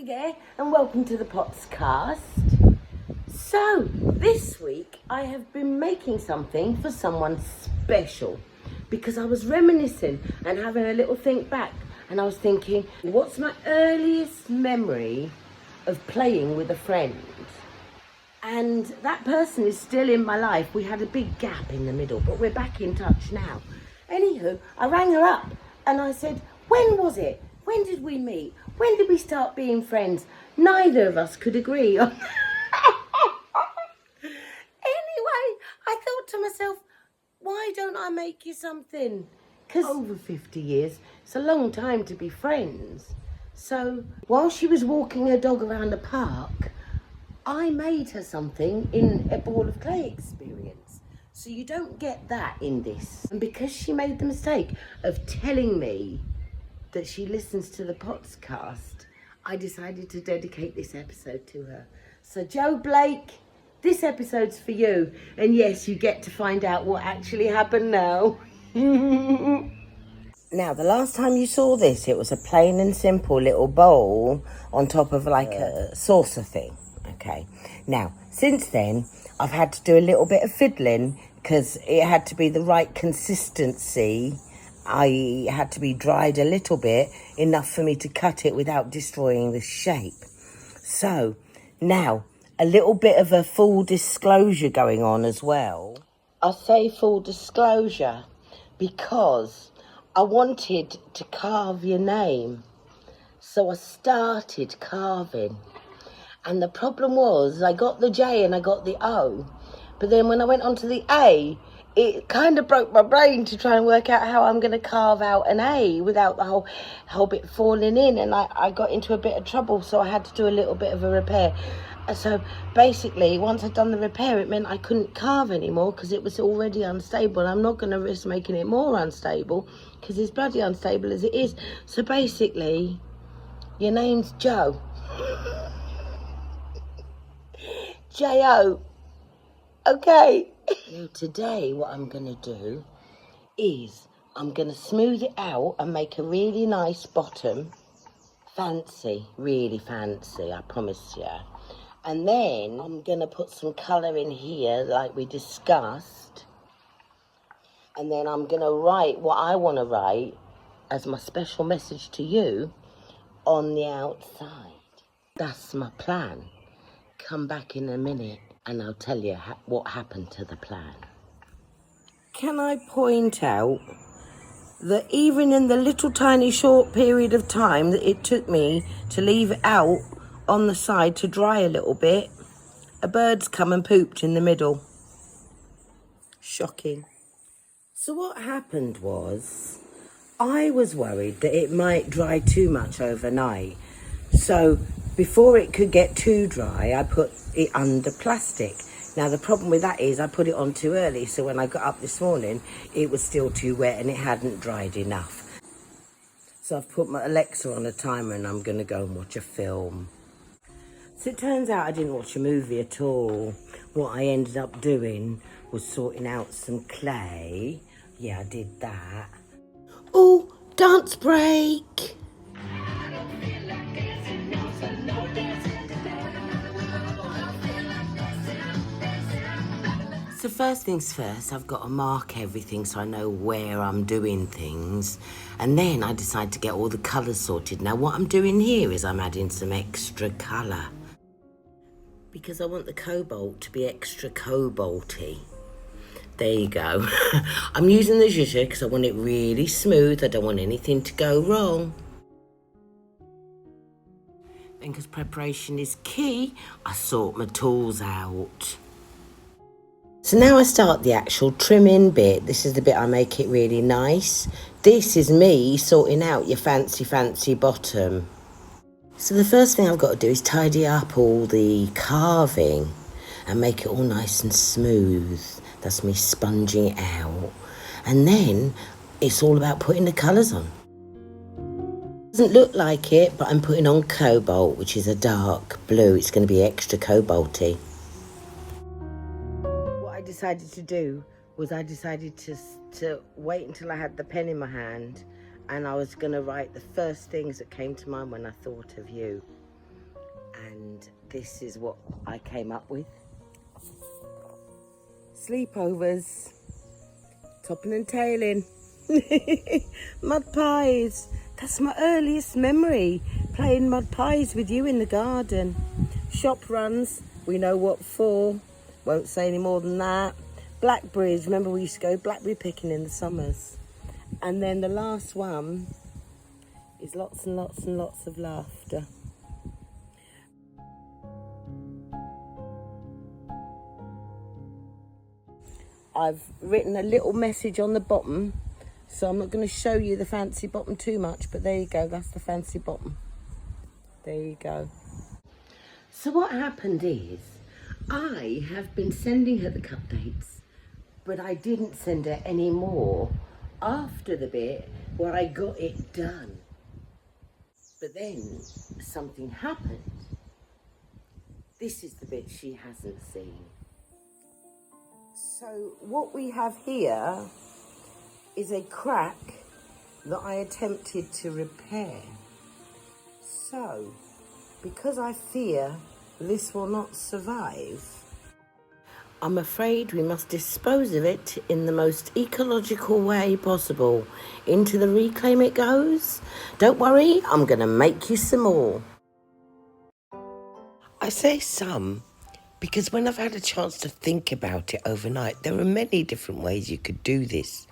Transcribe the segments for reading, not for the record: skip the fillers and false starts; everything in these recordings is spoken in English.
there, and welcome to the Potscast. So, this week I have been making something for someone special because I was reminiscing and having a little think back, and I was thinking, what's my earliest memory of playing with a friend? And that person is still in my life. We had a big gap in the middle, but we're back in touch now. Anywho, I rang her up and I said, when was it? When did we meet? When did we start being friends? Neither of us could agree on. Anyway, I thought to myself, why don't I make you something? Because over 50 years, it's a long time to be friends. So while she was walking her dog around the park, I made her something in a ball of clay experience. So you don't get that in this. And because she made the mistake of telling me that she listens to the Potscast, I decided to dedicate this episode to her. So Joe Blake, this episode's for you. And yes, you get to find out what actually happened now. Now, the last time you saw this, it was a plain and simple little bowl on top of like a saucer thing. Okay. Now, since then, I've had to do a little bit of fiddling because it had to be the right consistency. I had to be dried a little bit, enough for me to cut it without destroying the shape. So, now, a little bit of a full disclosure going on as well. I say full disclosure because I wanted to carve your name. So I started carving. And the problem was, I got the J and I got the O. But then when I went on to the A, it kind of broke my brain to try and work out how I'm going to carve out an A without the whole bit falling in. And I got into a bit of trouble, so I had to do a little bit of a repair. So basically, once I'd done the repair, it meant I couldn't carve anymore because it was already unstable. I'm not going to risk making it more unstable because it's bloody unstable as it is. So basically, your name's Joe. J-O. Okay. Now today what I'm going to do is I'm going to smooth it out and make a really nice bottom. Fancy, really fancy, I promise you. And then I'm going to put some colour in here like we discussed. And then I'm going to write what I want to write as my special message to you on the outside. That's my plan. Come back in a minute and I'll tell you what happened to the plan. Can I point out that even in the little tiny short period of time that it took me to leave it out on the side to dry a little bit, a bird's come and pooped in the middle. Shocking. So what happened was, I was worried that it might dry too much overnight. So before it could get too dry, I put it under plastic. Now, the problem with that is I put it on too early, so when I got up this morning, it was still too wet and it hadn't dried enough. So I've put my Alexa on a timer and I'm going to go and watch a film. So it turns out I didn't watch a movie at all. What I ended up doing was sorting out some clay. Yeah, I did that. Oh, dance break! So first things first, I've got to mark everything so I know where I'm doing things. And then I decide to get all the colours sorted. Now what I'm doing here is I'm adding some extra colour. Because I want the cobalt to be extra cobalty. There you go. I'm using the zhuzh because I want it really smooth. I don't want anything to go wrong. Then because preparation is key, I sort my tools out. So now I start the actual trimming bit. This is the bit I make it really nice. This is me sorting out your fancy bottom. So the first thing I've got to do is tidy up all the carving and make it all nice and smooth. That's me sponging it out. And then it's all about putting the colours on. Doesn't look like it, but I'm putting on cobalt, which is a dark blue. It's going to be extra cobalty. I decided to do was I decided to wait until I had the pen in my hand, and I was going to write the first things that came to mind when I thought of you. this is what I came up with. Sleepovers, topping and tailing, mud pies. That's my earliest memory, playing mud pies with you in the garden. Shop runs, we know what for, won't say any more than that. Blackberries, remember we used to go blackberry picking in the summers. And then the last one is lots and lots and lots of laughter. I've written a little message on the bottom, so I'm not going to show you the fancy bottom too much, but there you go, that's the fancy bottom. There you go. So what happened is, I have been sending her the cupdates, but I didn't send her any more after the bit where I got it done. But then something happened. This is the bit she hasn't seen. So what we have here is a crack that I attempted to repair. So, because I fear this will not survive, I'm afraid we must dispose of it in the most ecological way possible. Into the reclaim it goes. Don't worry, I'm going to make you some more. I say some because when I've had a chance to think about it overnight, there are many different ways you could do this.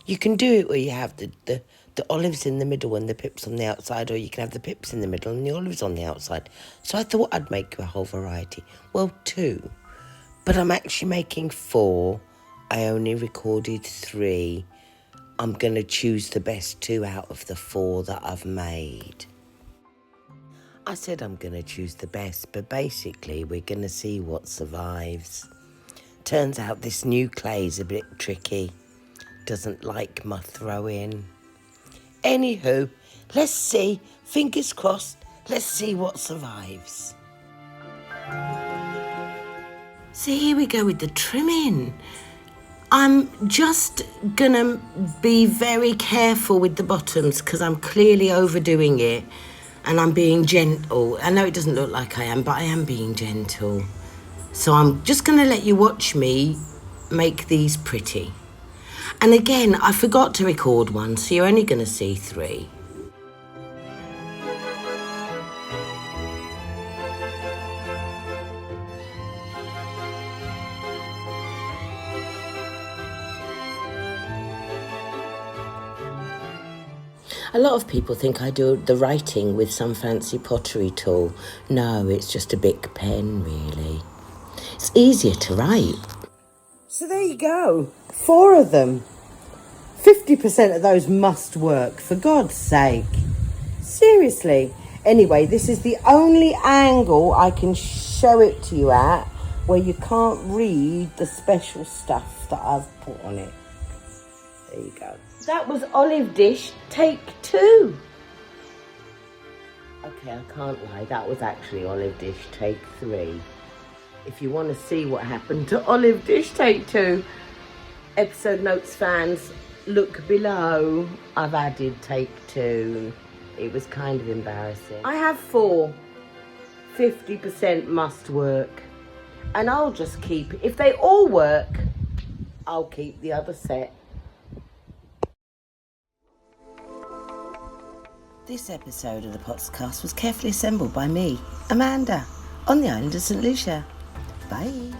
You can do it where you have the olives in the middle and the pips on the outside, or you can have the pips in the middle and the olives on the outside. So I thought I'd make you a whole variety. Well, 2. But I'm actually making 4. I only recorded 3. I'm going to choose the best 2 out of the 4 that I've made. I said I'm going to choose the best, but basically we're going to see what survives. Turns out this new clay's a bit tricky. Doesn't like my throw-in. Anywho, let's see. Fingers crossed. Let's see what survives. So here we go with the trimming. I'm just gonna be very careful with the bottoms because I'm clearly overdoing it and I'm being gentle. I know it doesn't look like I am, but I am being gentle. So I'm just gonna let you watch me make these pretty. And again, I forgot to record one, so you're only gonna see 3. A lot of people think I do the writing with some fancy pottery tool. No, it's just a big pen, really. It's easier to write. So there you go. 4 of them. 50% of those must work, for God's sake. Seriously. Anyway, this is the only angle I can show it to you at where you can't read the special stuff that I've put on it. There you go. That was olive dish take 2. Okay, I can't lie. That was actually olive dish take 3. If you want to see what happened to olive dish take 2, episode notes fans, look below. I've added take 2. It was kind of embarrassing. I have 4. 50% must work. And I'll just keep, if they all work, I'll keep the other set. This episode of the Potscast was carefully assembled by me, Amanda, on the island of St. Lucia. Bye.